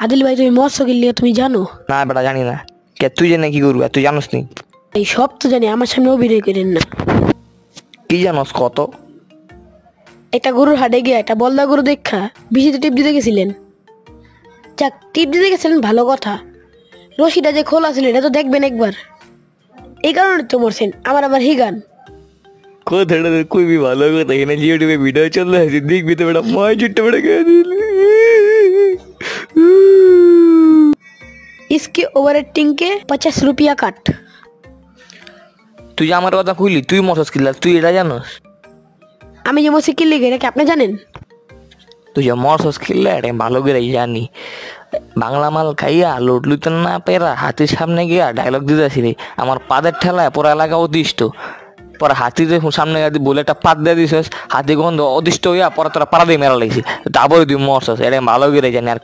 আদিল ভাই তুমি মৎস্য কিনলে তুমি জানো? না বেটা জানি না। কে তুই জানে কি করবি? তুই জানোস নি? এই সব তো জানি, আমার সামনে অভিনয় করেন না। কি জানোস কত? একটা গরুর হাটে গিয়ে একটা বলদা গরু দেখা বিচিতে টিপ দিতে গেছিলেন। যাক, টিপ দিতে গেছিলেন ভালো কথা, রশিটা যে খোলা ছিল এটা তো দেখবেন একবার। এই কারণে তো মরছেন। আমার আবার হিগান কথাটা খুবই ভালো কথা। এখানে ইউটিউবে ভিডিও চলতে আছে, দেখবি তো বেটা মায় চুট্টা বেটা খেয়ে দিল। इसके ओवर एक्टिंग के 50 रुपया काट। তুই যে আমার কথা কইলি তুই মরছস কিল্লা, তুই এটা জানোস? আমি যে মসি কিনলে গেলে কি আপনি জানেন? তুই যে মরছস কিল্লা এটা আমি ভালো করে জানি। বাংলা মাল খাইয়া লোট লুইতে না পেরা হাতির সামনে গিয়া ডায়লগ দিতেছি রে, আমার পাদের ঠেলায় পুরো এলাকা অতিষ্ঠ। পরে হাতিতে সামনে বলে একটা পাত দিয়ে দিছিস, হাতি গন্ধ অতিষ্ঠ হইয়া পরে তোরা পাড়া দিয়ে মেরা লাগছি, তারপরে তুই মরছস। এটা আমি ভালো করে জানি। আর